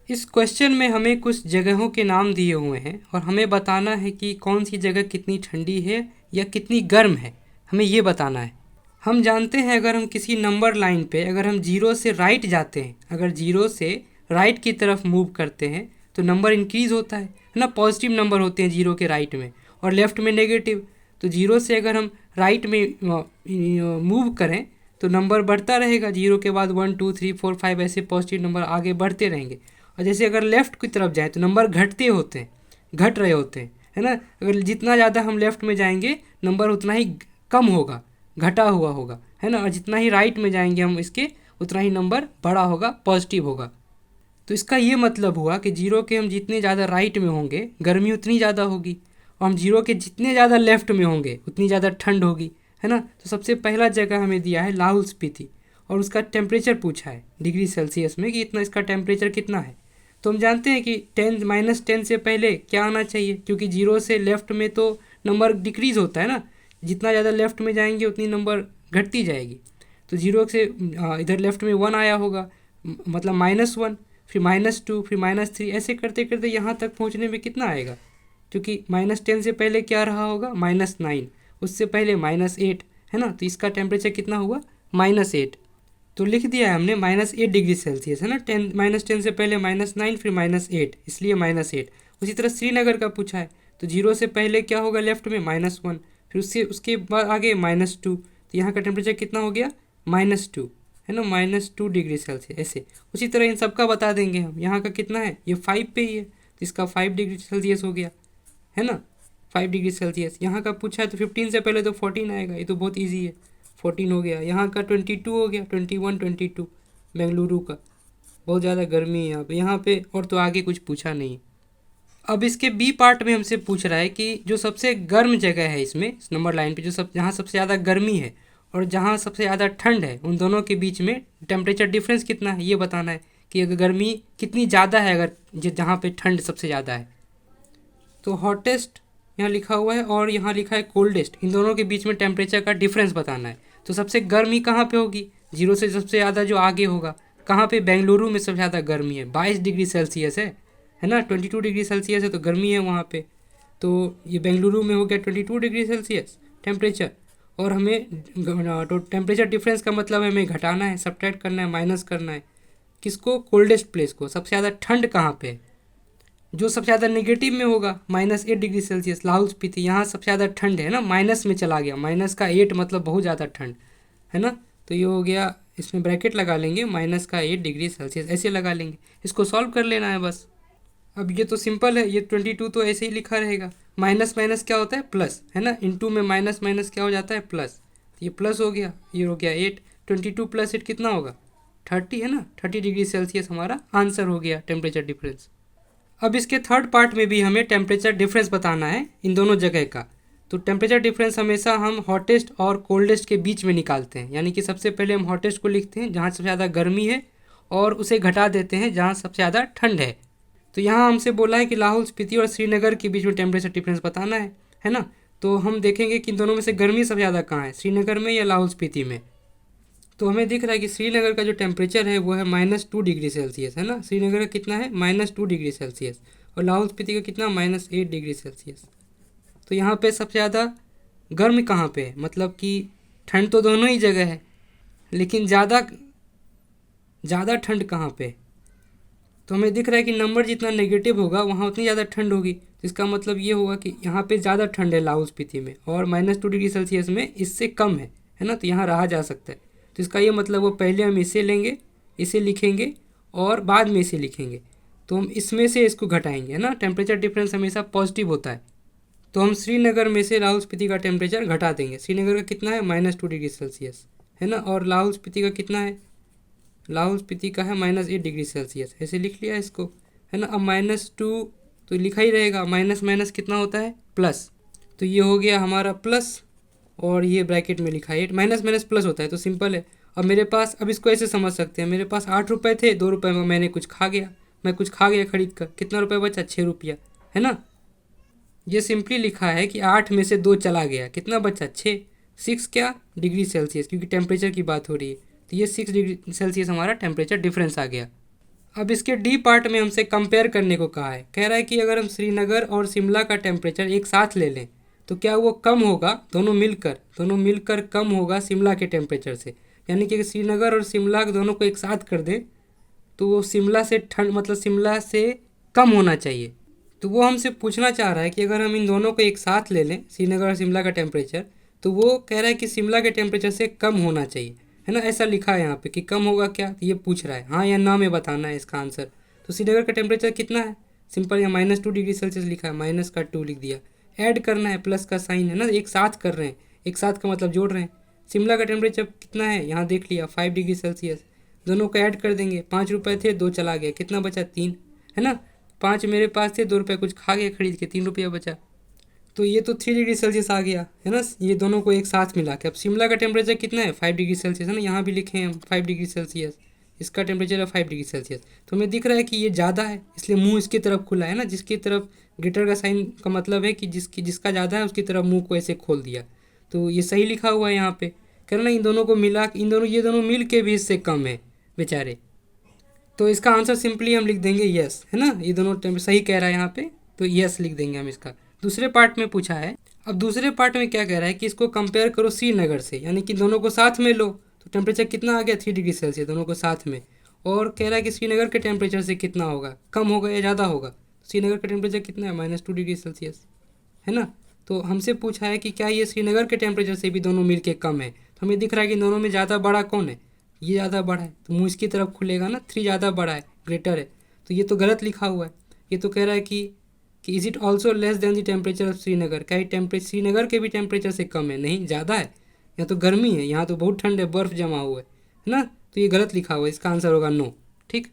इस क्वेश्चन में हमें कुछ जगहों के नाम दिए हुए हैं और हमें बताना है कि कौन सी जगह कितनी ठंडी है या कितनी गर्म है, हमें ये बताना है। हम जानते हैं अगर हम किसी नंबर लाइन पे अगर हम जीरो से राइट जाते हैं, अगर जीरो से राइट की तरफ मूव करते हैं तो नंबर इंक्रीज़ होता है ना। पॉजिटिव नंबर होते हैं जीरो के राइट में और लेफ़्ट में नेगेटिव। तो जीरो से अगर हम राइट में मूव करें तो नंबर बढ़ता रहेगा, जीरो के बाद 1 2 3 4 5 ऐसे पॉजिटिव नंबर आगे बढ़ते रहेंगे। और जैसे अगर लेफ़्ट की तरफ जाए तो नंबर घटते होते हैं, घट रहे होते हैं, है ना। अगर जितना ज़्यादा हम लेफ़्ट में जाएंगे नंबर उतना ही कम होगा, घटा हुआ होगा, है ना। और जितना ही राइट में जाएंगे हम इसके उतना ही नंबर बड़ा होगा, पॉजिटिव होगा। तो इसका ये मतलब हुआ कि जीरो के हम जितने ज़्यादा राइट में होंगे गर्मी उतनी ज़्यादा होगी, और हम जीरो के जितने ज़्यादा लेफ़्ट में होंगे उतनी ज़्यादा ठंड होगी, है ना। तो सबसे पहला जगह हमें दिया है लाहौल स्पीति और उसका टेम्परेचर पूछा है डिग्री सेल्सियस में कि इतना इसका टेम्परेचर कितना है। तो हम जानते हैं कि 10 से पहले क्या आना चाहिए, क्योंकि जीरो से लेफ़्ट में तो नंबर डिक्रीज़ होता है ना, जितना ज़्यादा लेफ़्ट में जाएंगे उतनी नंबर घटती जाएगी। तो जीरो से इधर लेफ़्ट में 1 आया होगा, मतलब -1, फिर -2, फिर -3, ऐसे करते करते यहाँ तक पहुँचने में कितना आएगा, क्योंकि -10 से पहले क्या रहा होगा -9, उससे पहले -8, है ना। तो इसका टेम्परेचर कितना हुआ -8। तो लिख दिया है हमने -8 डिग्री सेल्सियस, है ना। -10 से पहले -9 फिर -8, इसलिए -8। उसी तरह श्रीनगर का पूछा है, तो जीरो से पहले क्या होगा लेफ्ट में -1, फिर उसके बाद आगे -2, तो यहाँ का टेम्परेचर कितना हो गया -2, है ना, -2 डिग्री सेल्सियस ऐसे। उसी तरह इन सबका बता देंगे हम, यहाँ का कितना है, ये 5 पे ही है तो इसका 5 डिग्री सेल्सियस हो गया, है ना, 5 डिग्री सेल्सियस। यहाँ का पूछा है तो 15 से पहले तो 14 आएगा, ये तो बहुत ईजी है, 14 हो गया। यहाँ का 22 हो गया, 21 22 बेंगलुरु का। बहुत ज़्यादा गर्मी है यहाँ पे और तो आगे कुछ पूछा नहीं। अब इसके बी पार्ट में हमसे पूछ रहा है कि जो सबसे गर्म जगह है इसमें, इस नंबर लाइन पे जहाँ सबसे ज़्यादा गर्मी है और जहाँ सबसे ज़्यादा ठंड है, उन दोनों के बीच में टेम्परेचर डिफरेंस कितना है ये बताना है कि अगर गर्मी कितनी ज़्यादा है अगर जहाँ पे ठंड सबसे ज़्यादा है। तो हॉटेस्ट यहाँ लिखा हुआ है और यहाँ लिखा है कोल्डेस्ट, इन दोनों के बीच में टेम्परेचर का डिफरेंस बताना है। तो सबसे गर्मी कहाँ पे होगी, जीरो से सबसे ज़्यादा जो आगे होगा, कहाँ पे, बेंगलुरु में सबसे ज़्यादा गर्मी है, 22 डिग्री सेल्सियस है ना, 22 डिग्री सेल्सियस है तो गर्मी है वहाँ पे। तो ये बेंगलुरु में हो गया 22 डिग्री सेल्सियस टेम्परेचर। और हमें तो टेम्परेचर डिफरेंस का मतलब है हमें घटाना है, सब्ट्रैक्ट करना है, माइनस करना है। किसको, कोल्डेस्ट प्लेस को, सबसे ज़्यादा ठंड कहाँ पे है, जो सबसे ज़्यादा नेगेटिव में होगा -8 डिग्री सेल्सियस, लाहौल स्पीति, यहाँ सबसे ज़्यादा ठंड है ना, माइनस में चला गया, -8 मतलब बहुत ज़्यादा ठंड, है ना। तो ये हो गया, इसमें ब्रैकेट लगा लेंगे, -8 डिग्री सेल्सियस ऐसे लगा लेंगे, इसको सॉल्व कर लेना है बस। अब ये तो सिंपल है, ये 22 तो ऐसे ही लिखा रहेगा, माइनस माइनस क्या होता है प्लस, है ना, इंटू में माइनस माइनस क्या हो जाता है प्लस, ये प्लस हो गया, ये हो गया 8, 22 + 8 कितना होगा 30, है ना, 30 डिग्री सेल्सियस हमारा आंसर हो गया टेम्परेचर डिफरेंस। अब इसके थर्ड पार्ट में भी हमें टेम्परेचर डिफरेंस बताना है इन दोनों जगह का। तो टेम्परेचर डिफरेंस हमेशा हम हॉटेस्ट और कोल्डेस्ट के बीच में निकालते हैं, यानी कि सबसे पहले हम हॉटेस्ट को लिखते हैं जहाँ सबसे ज़्यादा गर्मी है और उसे घटा देते हैं जहाँ सबसे ज़्यादा ठंड है। तो यहाँ हमसे बोला है कि लाहौल स्पीति और श्रीनगर के बीच में टेम्परेचर डिफरेंस बताना है ना। तो हम देखेंगे कि इन दोनों में से गर्मी सबसे ज़्यादा कहाँ है, श्रीनगर में या लाहौल स्पीति में। तो हमें दिख रहा है कि श्रीनगर का जो टेम्परेचर है वो है -2 डिग्री सेल्सियस, है ना, श्रीनगर का कितना है -2 डिग्री सेल्सियस, और लाहौल स्पीति का कितना -8 डिग्री सेल्सियस। तो यहाँ पे सबसे ज़्यादा गर्म कहाँ पे है, मतलब कि ठंड तो दोनों ही जगह है, लेकिन ज़्यादा ठंड कहाँ पे है। तो हमें दिख रहा है कि नंबर जितना नेगेटिव होगा वहाँ उतनी ज़्यादा ठंड होगी, इसका मतलब ये होगा कि यहाँ पे ज़्यादा ठंड है लाहौल स्पीति में, और -2 डिग्री सेल्सियस में इससे कम है ना, तो यहाँ रहा जा सकता है। तो इसका ये मतलब वो पहले हम इसे लेंगे, इसे लिखेंगे और बाद में इसे लिखेंगे, तो हम इसमें से इसको घटाएंगे, है ना, टेम्परेचर डिफरेंस हमेशा पॉजिटिव होता है। तो हम श्रीनगर में से लाहौल स्पीति का टेम्परेचर घटा देंगे। श्रीनगर का कितना है -2 डिग्री सेल्सियस, है ना, और लाहौल स्पीति का कितना है, लाहौल स्पीति का है -8 डिग्री सेल्सियस, ऐसे लिख लिया इसको, है ना। अब -2 तो लिखा ही रहेगा, माइनस माइनस कितना होता है प्लस, तो ये हो गया हमारा प्लस, और ये ब्रैकेट में लिखा है 8, माइनस माइनस प्लस होता है, तो सिंपल है। अब मेरे पास, अब इसको ऐसे समझ सकते हैं, मेरे पास 8 रुपये थे, 2 रुपये में मैंने कुछ खा गया, मैं कुछ खा गया खरीद कर, कितना रुपये बचा 6 रुपया, है ना। ये सिंपली लिखा है कि 8 में से 2 चला गया, कितना बचा 6, 6 क्या डिग्री सेल्सियस, क्योंकि टेम्परेचर की बात हो रही है, तो ये 6 डिग्री सेल्सियस हमारा टेम्परेचर डिफरेंस आ गया। अब इसके डी पार्ट में हमसे कंपेयर करने को कहा है। कह रहा है कि अगर हम श्रीनगर और शिमला का टेम्परेचर एक साथ ले लें तो क्या वो कम होगा, दोनों मिलकर कम होगा शिमला के टेम्परेचर से। यानी कि अगर श्रीनगर और शिमला दोनों को एक साथ कर दें तो वो शिमला से ठंड मतलब शिमला से कम होना चाहिए। तो वो हमसे पूछना चाह रहा है कि अगर हम इन दोनों को एक साथ ले लें श्रीनगर और शिमला का टेम्परेचर, तो वो कह रहा है कि शिमला के टेम्परेचर से कम होना चाहिए, है ना। ऐसा लिखा है यहाँ पे कि कम होगा क्या, तो ये पूछ रहा है हाँ या ना में बताना है इसका आंसर। तो श्रीनगर का टेम्परेचर कितना है, सिंपल यहाँ -2 डिग्री सेल्सियस लिखा है, माइनस का 2 लिख दिया। ऐड करना है, प्लस का साइन है ना, एक साथ कर रहे हैं, एक साथ का मतलब जोड़ रहे हैं। शिमला का टेम्परेचर कितना है यहाँ देख लिया 5 डिग्री सेल्सियस, दोनों को ऐड कर देंगे। 5 रुपये थे, 2 चला गया, कितना बचा 3, है ना। 5 मेरे पास थे, 2 रुपये कुछ खा गया खरीद के, 3 रुपया बचा। तो ये तो 3 डिग्री सेल्सियस आ गया, है ना। ये दोनों को एक साथ मिला के अब शिमला का टेम्परेचर कितना है 5 डिग्री सेल्सियस, है ना। यहाँ भी लिखे हैं 5 डिग्री सेल्सियस, इसका टेम्परेचर है 5 डिग्री सेल्सियस। तो हमें दिख रहा है कि ये ज़्यादा है, इसलिए मुंह इसकी तरफ खुला है ना, जिसकी तरफ ग्रेटर का साइन का मतलब है कि जिसका ज़्यादा है उसकी तरफ मुंह को ऐसे खोल दिया। तो ये सही लिखा हुआ है यहाँ पे। करना इन दोनों को मिला, ये दोनों मिल के भी इससे कम है बेचारे। तो इसका आंसर सिंपली हम लिख देंगे यस, है ना। ये दोनों सही कह रहा है यहाँ पे, तो यस लिख देंगे हम इसका। दूसरे पार्ट में पूछा है, अब दूसरे पार्ट में क्या कह रहा है कि इसको कंपेयर करो श्रीनगर से, यानी कि दोनों को साथ में लो तो टेम्परेचर कितना आ गया 3 डिग्री सेल्सियस दोनों को साथ में। और कह रहा है कि श्रीनगर के टेम्परेचर से कितना होगा, कम होगा या ज़्यादा होगा। श्रीनगर का टेम्परेचर कितना है -2 डिग्री सेल्सियस, है ना। तो हमसे पूछा है कि क्या ये श्रीनगर के टेम्परेचर से भी दोनों मिल के कम है। तो हमें दिख रहा है कि दोनों में ज़्यादा बड़ा कौन है, ये ज़्यादा बड़ा है, तो मुँह इसकी तरफ खुलेगा ना, 3 ज़्यादा बड़ा है, ग्रेटर है। तो ये तो गलत लिखा हुआ है। ये तो कह रहा है कि is it also less than the temperature of Srinagar, क्या टेम्परेचर श्रीनगर के भी टेम्परेचर से कम है, नहीं ज़्यादा है। यहाँ तो गर्मी है, यहाँ तो बहुत ठंड है, बर्फ़ जमा हुआ है ना। तो ये गलत लिखा हुआ है, इसका आंसर होगा नो। ठीक।